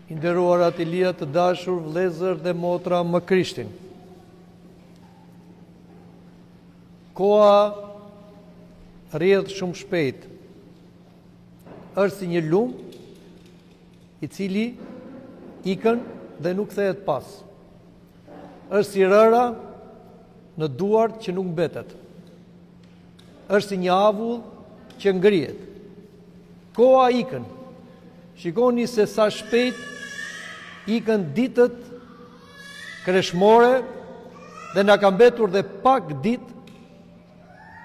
I nderuar të lirë të dashur vëllezër dhe motra më Krishtin. Koha rrjedh shumë shpejt. Është si një lum i cili ikën dhe nuk kthehet pas. Është si rëra në duart që nuk mbetet. Është si një avull që ngrihet. Koha ikën. Shikoni se sa shpejt ikën ditët kreshmore dhe na ka mbetur dhe pak ditë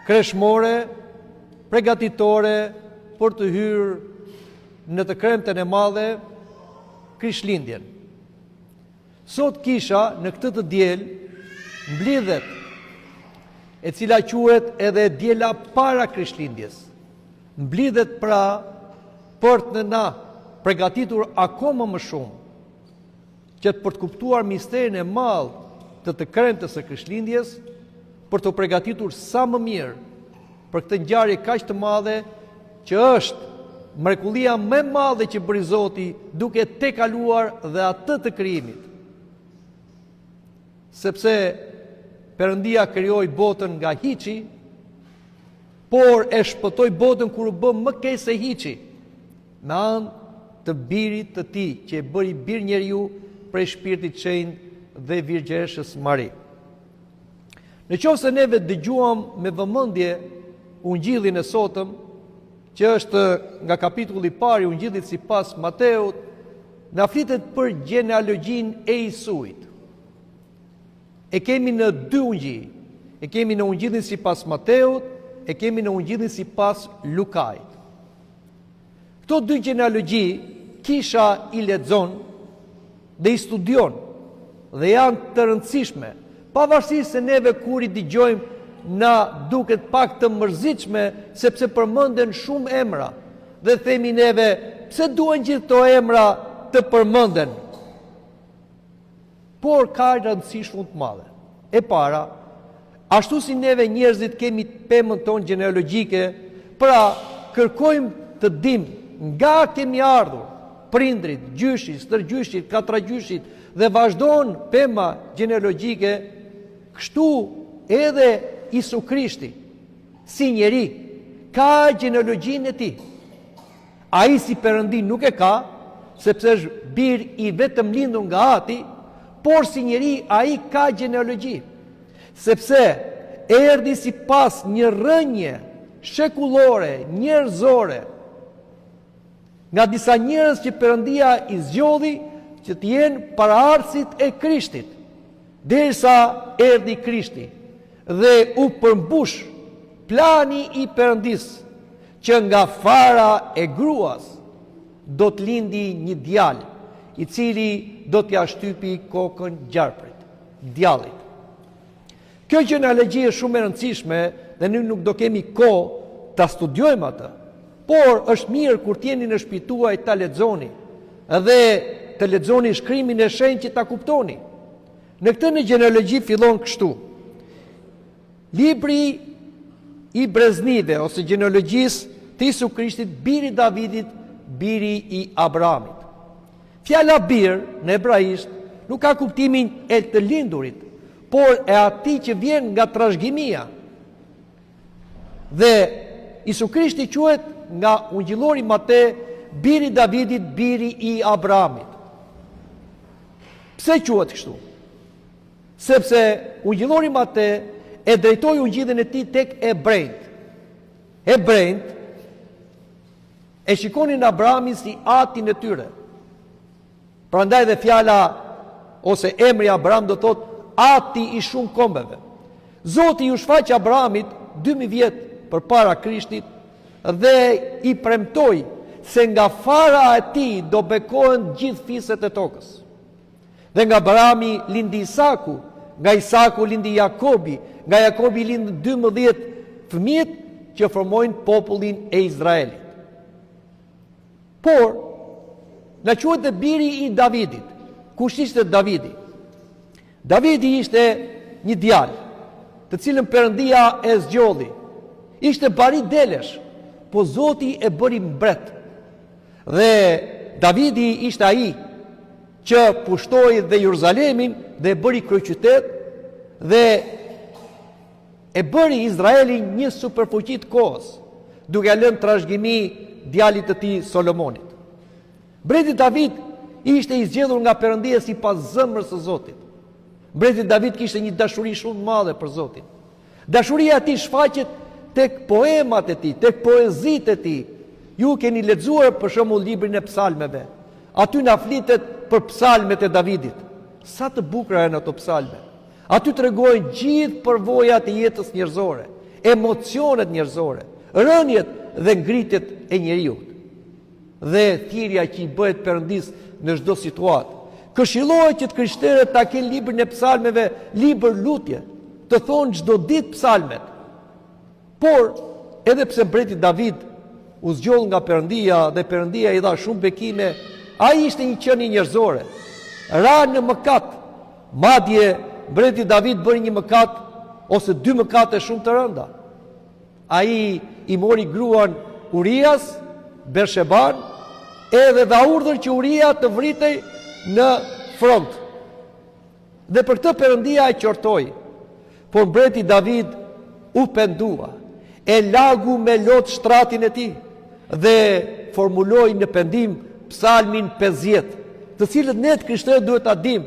kreshmore përgatitore për të hyrë në të kremten e madhe Krishtlindjen. Sot kisha në këtë të diel mblidhet e cila quhet edhe diela para Krishtlindjes. Mblidhet pra për të na përgatitur akoma më shumë që për të kuptuar misterin e madh të kremtës së Krishtlindjes, për të përgatitur sa më mirë për këtë ngjarje kaq të madhe që është mrekullia më e madhe që bëri Zoti duke tejkaluar dhe atë të krijimit. Sepse Perëndia krijoi botën nga hiçi, por e shpëtoi botën kur u bë më keq se hiçi, me anë të birit të tij që e bëri bir njeriu prej shpirtit shenjtë dhe Virgjëreshës Mari. Në qoftë se neve dëgjuam me vëmendje ungjillin e sotëm, që është nga kapitulli i parë i ungjillit sipas Mateut, na flitet për gjenealogjinë e Isuit. E kemi në dy ungjill. E kemi në ungjillin sipas Mateut, e kemi në ungjillin sipas Lukait. Këto dy gjenealogji kisha i lexon dhe i studion dhe janë të rëndësishme, pavarësisht se neve kur i dëgjojmë na duket pak të mërzitshme sepse përmenden shumë emra dhe themi neve pse duhen gjithë këto emra të përmenden. Por ka rëndësi shumë të madhe. E para, ashtu si neve njerëzit kemi pemën tonë gjenealogjike, pra kërkojmë të dimë nga kemi ardhur, prindrit, gjyshit, stërgjyshit, katragjyshit dhe vazhdon pema gjenealogjike, kështu edhe Isu Krishti, si njeri, ka gjenealogjinë e tij. Ai si Perëndi nuk e ka, sepse është bir i vetëm lindur nga Ati, por si njeri ai ka gjenealogji, sepse erdhi sipas një rrënje shekullore, njerëzore, nga disa njerëz që Perëndia i zgjodhi që të jenë paraardhësit e Krishtit, derisa erdhi Krishti dhe u përmbush plani i Perëndisë që nga fara e gruas do të lindi një djalë i cili do t'ja shtypi kokën gjarprit, djallit. Kjo gjenealogji është shumë e rëndësishme dhe ne nuk do kemi kohë ta studiojmë atë. Por është mirë kur t'jeni në shtëpi tuaj ta lexoni dhe të lexoni shkrimin e shenjtë që ta kuptoni. Në këtë në gjenealogji fillon kështu. Libri i breznive ose gjenealogjisë të Isu Krishtit, biri i Davidit, biri i Abrahamit. Fjala bir në hebraisht nuk ka kuptimin e të lindurit, por e atij që vjen nga trashëgimia. Dhe Isu Krishti quhet nga ungjillori Matej biri i Davidit, biri i Abrahamit. Pse quhet kështu? Sepse ungjillori Matej e drejtoi ungjillin e tij tek ebrejt. Ebrejt e shikonin Abrahamin si atin e tyre. Prandaj dhe fjala ose emri Abraham do thot ati i shumë kombeve. Zoti ju shfaq Abrahamit 2000 vjet përpara Krishtit dhe i premtoi se nga fara e tij do bekohen gjithë fiset e tokës. Dhe nga Abrahami lindi Isaku, nga Isaku lindi Jakobi, nga Jakobi lindi 12 fëmijët që formojnë popullin e Izraelit. Por, na quhet dhe biri i Davidit. Kush ishte Davidi? Davidi ishte një djalë, të cilën Perëndia e zgjodhi. Ishte bari delesh, po Zoti e bëri mbret. Dhe Davidi ishte ai që pushtoi dhe Jeruzalemin dhe e bëri kryeqytet dhe e bëri Izraelin një superfuqi të kohës, duke lënë trashëgimi djalit të tij Solomonit. Mbreti David ishte i zgjedhur nga Perëndia sipas zemrës së Zotit. Mbreti David kishte një dashuri shumë të madhe për Zotin. Dashuria e tij shfaqet tek poemat e tij, tek poezitë e tij. Ju keni lexuar për shembull librin e psalmeve. Aty na flitet për psalmet e Davidit. Sa të bukura janë ato psalme. Aty tregojnë gjithë përvojat e jetës njerëzore, emocionet njerëzore, rënjet dhe ngritjet e njeriu. Dhe thirrja që i bëhet Perëndis në çdo situatë. Këshillohet që të krishterët ta kenë librin e psalmeve, libër lutje, të thonë çdo ditë psalmet. Por edhe pse mbreti David u zgjoll nga Perëndia dhe Perëndia i dha shumë bekime, ai ishte një qenie njerëzore. Ra në mëkat. Madje mbreti David bëri një mëkat ose dy mëkate shumë të rënda. Ai i mori gruan Urias, Bersheban, edhe dha urdhër që Uria të vritej në front. Dhe për këtë Perëndia e qortoi. Por mbreti David u pendua, e lagu me lot shtratin e tij dhe formuloi në pendim psalmin 50, të cilët ne të krishterët duhet ta dimë,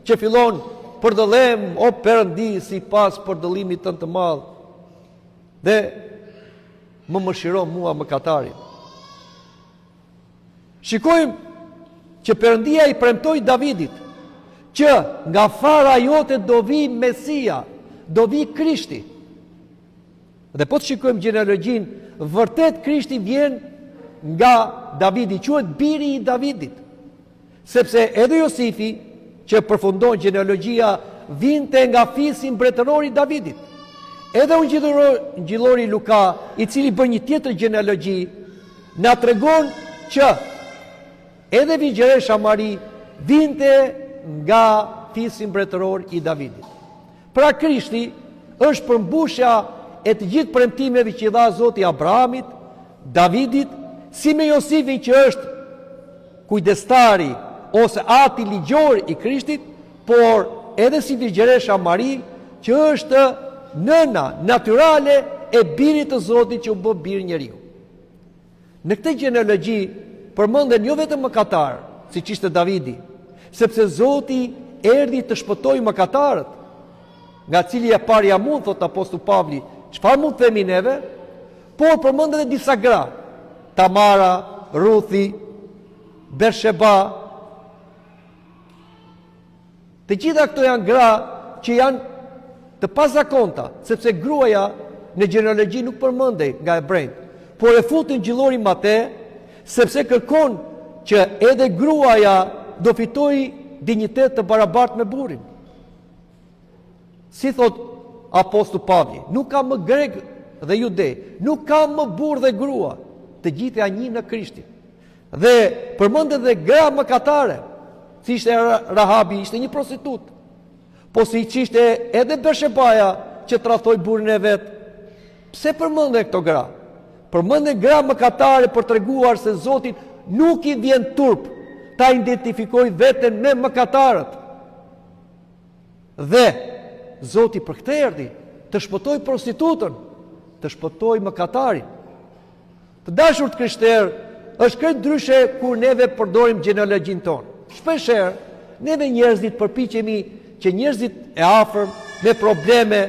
që fillon: përdallem o Perëndi sipas përdallimit tënd të madh, dhe më mëshiro mua mëkatarin. Shikojmë që Perëndia i premtoi Davidit që nga fara jote do vi Mesia, do vi Krishti. Dhe po të shikojmë gjenealogjin, vërtet Krishti vjen nga Davidi, quhet biri i Davidit. Sepse edhe Josifi, që përfundon gjenealogjia, vinte nga fisi mbretëror i Davidit. Edhe ungjillori Luka, i cili bën një tjetër gjenealogji, na tregon që edhe vigjeresha Mari vinte nga fisi mbretëror i Davidit. Pra Krishti është përmbushja e të gjithë premtimeve që i dha Zoti Abrahamit, Davidit, si me Josifin që është kujdestari ose ati ligjor i Krishtit, por edhe si vigjeresha Mari që është nëna natyrale e birit të Zotit që u bë bir njeriu. Në këtë gjenealogji përmenden jo vetëm mëkatar, siç ishte Davidi, sepse Zoti erdhi të shpëtojë mëkatarët, nga cili e parja mund, thot Apostulli Pavli, çfarë mund themi neve? Por përmenden edhe disa gra: Tamara, Ruthi, Bersheba. Të gjitha këto janë gra që janë të pazakonta, sepse gruaja në gjenealogji nuk përmendej nga hebrejt, por e futin gjillori Matej, sepse kërkon që edhe gruaja do fitojë dinjitet të barabartë me burrin. Si thot Apostulli Pavli, nuk ka më grek dhe judej, nuk ka më burr dhe grua, të gjithë janë një në Krishtin. Dhe përmendet edhe gra mëkatare, si ishte Rahabi, ishte një prostitut, po si ishte edhe Bershebaja që tradhtoi burrin e vet. Pse përmenden këto gra? Përmenden gra mëkatare për treguar se Zoti nuk i vjen turp ta identifikojë veten me mëkatarët. Dhe Zoti për këtë erdhi, të shpëtoi prostitutën, të shpëtoi mëkatarin. Të dashur të krishterë, është këtë ndryshe kur neve përdorim gjenealogjin tonë. Shpeshherë, neve njerëzit përpiqemi që njerëzit e afërm me probleme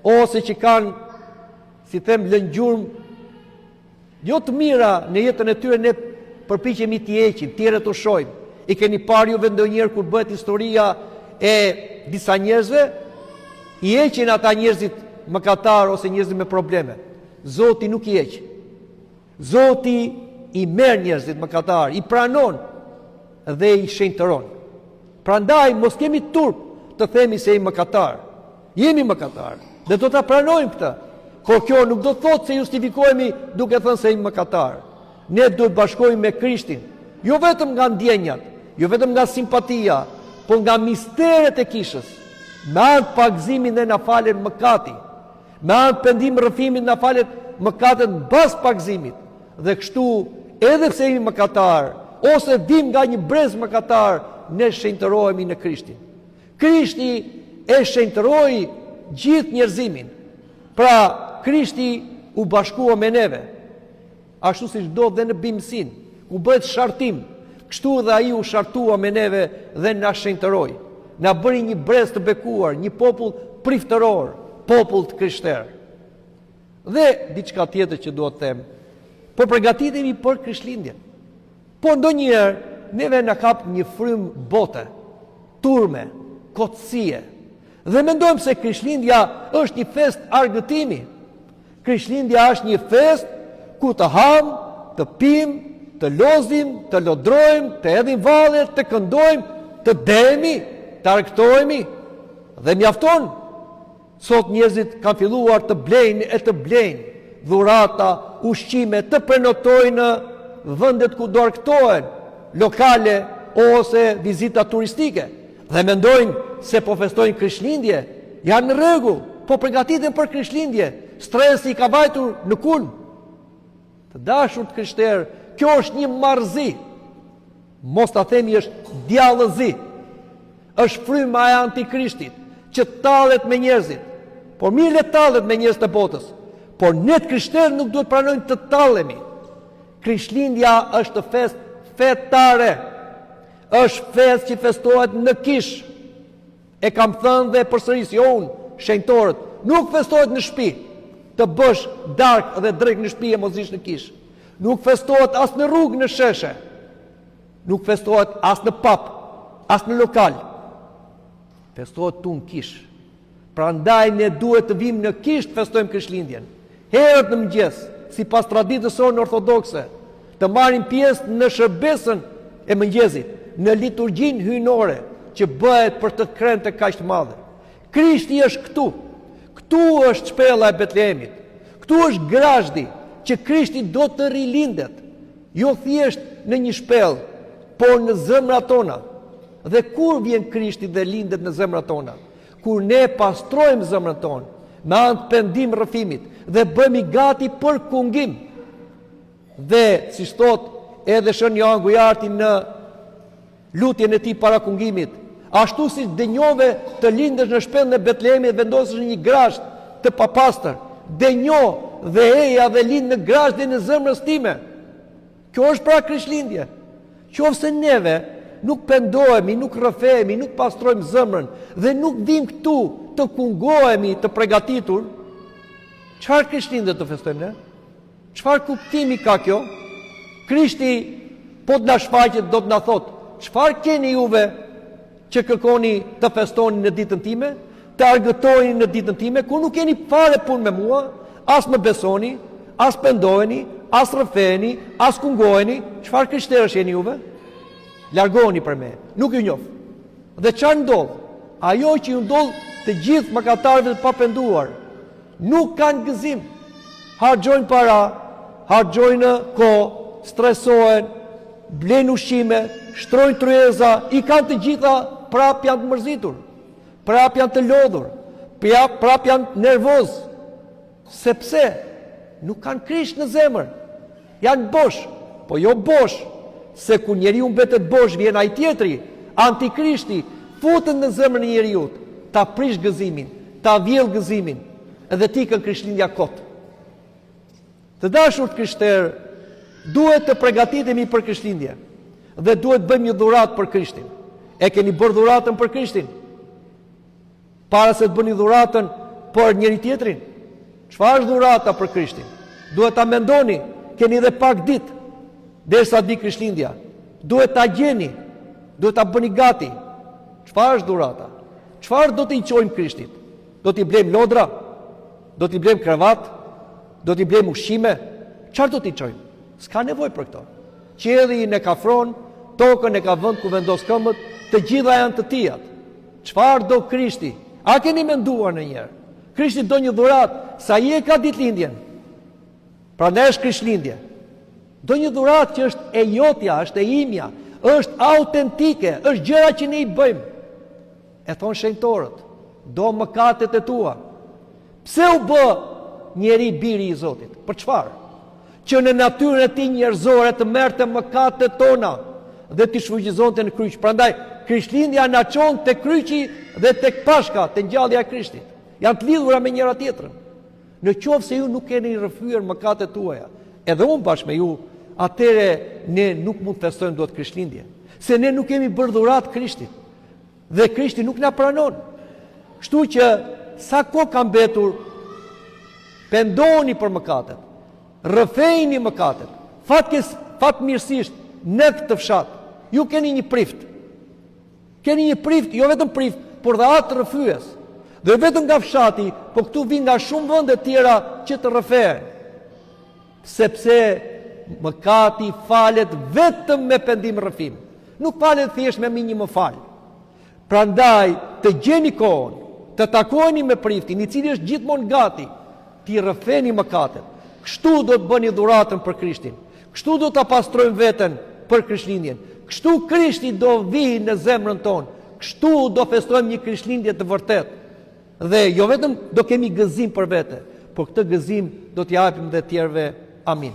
ose që kanë, si them, lëngjurm jo të mira në jetën e tyre, ne përpiqemi t'i heqim, tjerë të shohim. I keni parë juve ndonjëherë kur bëhet historia e disa njerëzve, i heqin ata njerëzit mëkatar ose njerëzit me probleme. Zoti nuk i heq. Zoti i merr njerëzit mëkatar, i pranon dhe i shenjtëron. Prandaj mos kemi turp të themi se jemi mëkatar. Jemi mëkatar dhe do ta pranojmë këtë. Por kjo nuk do të thotë se justifikohemi duke thënë se jemi mëkatar. Ne duhet bashkohemi me Krishtin, jo vetëm nga ndjenjat, jo vetëm nga simpatia, por nga misteret e kishës. Me anë pagëzimin dhe na falet mëkati. Me anë pendim rrëfimit na falet mëkatet mbas pagëzimit. Dhe kështu, edhe pse jemi mëkatar, ose vim nga një brez mëkatar, ne shenjtërohemi në Krishtin. Krishti e shenjtëroi gjithë njerëzimin. Pra, Krishti u bashkua me neve, ashtu siç do dhe në bimësin, ku bëhet shartim, kështu dhe ai u shartua me neve dhe na shenjtëroi. Na bëri një brez të bekuar, një popull priftëror, popull të krishterë. Dhe diçka tjetër që duhet të them, po përgatitemi për Krishtlindjen. Po ndonjëherë neve na kap një frym bote, turme, kotësie. Dhe mendojmë se Krishtlindja është një fest argëtimi. Krishtlindja është një fest ku të ham, të pim, të lozim, të lodrojmë, të hedhim valle, të këndojmë, të demi, të argëtohemi. Dhe mjafton. Sot njerëzit kanë filluar të blejnë e të blejnë dhurata, ushqime, të prenotojnë në vendet ku do argëtohen, lokale ose vizita turistike. Dhe mendojnë se po festojnë Krishtlindje, janë në rregull, po përgatiten për Krishtlindje. Stresi ka vajtur në kulm. Të dashur të krishterë, kjo është një marrëzi. Mos ta themi është djallëzi. Është fryma e antikrishtit që tallet me njerëzit. Por mirë le tallet me njerëz të botës. Por ne të krishterë nuk duhet pranojmë të tallemi. Krishtlindja është fest fetare. Është fest që festohet në kish. E kam thënë dhe përsëris, jo unë, shenjtorët, nuk festohet në shtëpi. Të bësh dark dhe drejt në shtëpi e mos ish në kish. Nuk festohet as në rrugë në sheshe. Nuk festohet as në pub, as në lokal. Festohet tu në kish. Prandaj ne duhet të vim në kish të festojmë Krishtlindjen. Herët në mëngjes, sipas traditës sonë ortodokse, të marrim pjesë në shërbesën e mëngjesit, në liturgjinë hyjnore që bëhet për të krente kaq të madhe. Krishti është këtu. Këtu është shpella e Betlehemit. Këtu është grazhdi që Krishti do të rilindet, jo thjesht në një shpellë, por në zemrat tona. Dhe kur vjen Krishti dhe lindet në zemrat tona? Kur ne pastrojmë zemrën tonë, me anë të pendim rrëfimit, dhe bëhemi gati për kungim. Dhe, si thot edhe Shën Joan Gujarti në lutjen e tij para kungimit, ashtu si dënjove të lindesh në shpellën e Betlehemit, vendosësh në një grazhd të papastër, dënjo dhe eja dhe lind në grazhdin e zemrës time. Kjo është pra Krishtlindje. Qofse neve nuk pendohemi, nuk rrëfehemi, nuk pastrojmë zemrën dhe nuk vim këtu të kungohemi të përgatitur, çfarë Krishtlindje të festojmë ne? Çfarë kuptimi ka kjo? Krishti po të na shfaqet do të na thotë, çfarë keni juve që kërkoni të festoni në ditën time, të argëtoni në ditën time, kur nuk keni fare punë me mua, as më besoni, as pendoheni, as rrëfeheni, as kungoheni, çfarë krishterësh jeni juve? Largoni për me, nuk ju njoh. Dhe çfarë ndodh? Ajo që ju ndodh të gjithë mëkatarëve të papenduar, nuk kanë gëzim. Harxojnë para, harxojnë kohë, stresohen, blen ushqime, shtrojnë tryeza, i kanë të gjitha, prap janë të mërzitur, prap janë të lodhur, prap janë nervoz, sepse nuk kanë Krisht në zemër. Janë bosh, po jo bosh, se kur njeriu mbetet bosh, vjen ai tjetri, antikrishti, futet në zemrën e njeriu, ta prish gëzimin, ta vjell gëzimin, edhe ti kën Krishtlindja kot. Të dashur të krishterë, duhet të përgatitemi për Krishtlindje dhe duhet bëjmë një dhuratë për Krishtin. E keni bërë dhuratën për Krishtin? Para se të bëni dhuratën për njëri tjetrin? Çfarë është dhurata për Krishtin? Duhet ta mendoni, keni edhe pak ditë derisa të vi Krishtlindja. Duhet ta gjeni, duhet ta bëni gati. Çfarë është dhurata? Çfarë do t'i çojmë Krishtit? Do t'i blejmë lodra? Do t'i blejmë krevat? Do t'i blejmë ushqime? Çfarë do t'i çojmë? S'ka nevojë për këto. Qiellin e ka fron, tokën e ka vënd ku vendos këmbët, të gjitha janë të tijat. Çfarë do Krishti? A keni menduar ndonjëherë? Krishti do një dhuratë, sa i e ka ditëlindjen. Prandaj është Krishtlindje. Do një dhuratë që është e jotja, është e imja, është autentike, është gjëra që ne i bëjmë. E thonë shenjtorët, do mëkatet e tua. Pse u bë njeri biri i Zotit? Për çfarë? Që në natyrën e tij njerëzore të merrte mëkatet tona. dhe t'i shfuqizonte në kryq. Prandaj Krishtlindja na çon te kryqi dhe tek Pashka, te ngjallja e Krishtit. Janë të lidhura me njëra tjetrën. Në qoftë se ju nuk keni rrëfyer mëkatet tuaja, edhe unë bashkë me ju, atëre ne nuk mund të festojmë dot Krishtlindje, se ne nuk kemi bërë dhuratë Krishtit. Dhe Krishti nuk na pranon. Kështu që sa kohë ka mbetur, pendoni për mëkatet, rrëfejni mëkatet. Fatmirësisht në këtë fshat, ju keni një prift. Keni një prift, jo vetëm prift, por dhe atë rrëfyes. Dhe vetëm nga fshati, po këtu vinë nga shumë vende tjera që të rrëfehen. Sepse mëkati falet vetëm me pendim rrëfim. Nuk falet thjesht me një më fal. Prandaj të gjeni kohën, të takojeni me priftin, i cili është gjithmonë gati, t'i rrëfeni mëkatet. Kështu do të bëni dhuratën për Krishtin. Kështu do ta pastrojmë veten për Krishtlindjen. Kështu Krishti do vijë në zemrën tonë. Kështu do festojmë një Krishtlindje të vërtetë. Dhe jo vetëm do kemi gëzim për vete, por këtë gëzim do t'i japim dhe tjerëve. Amin.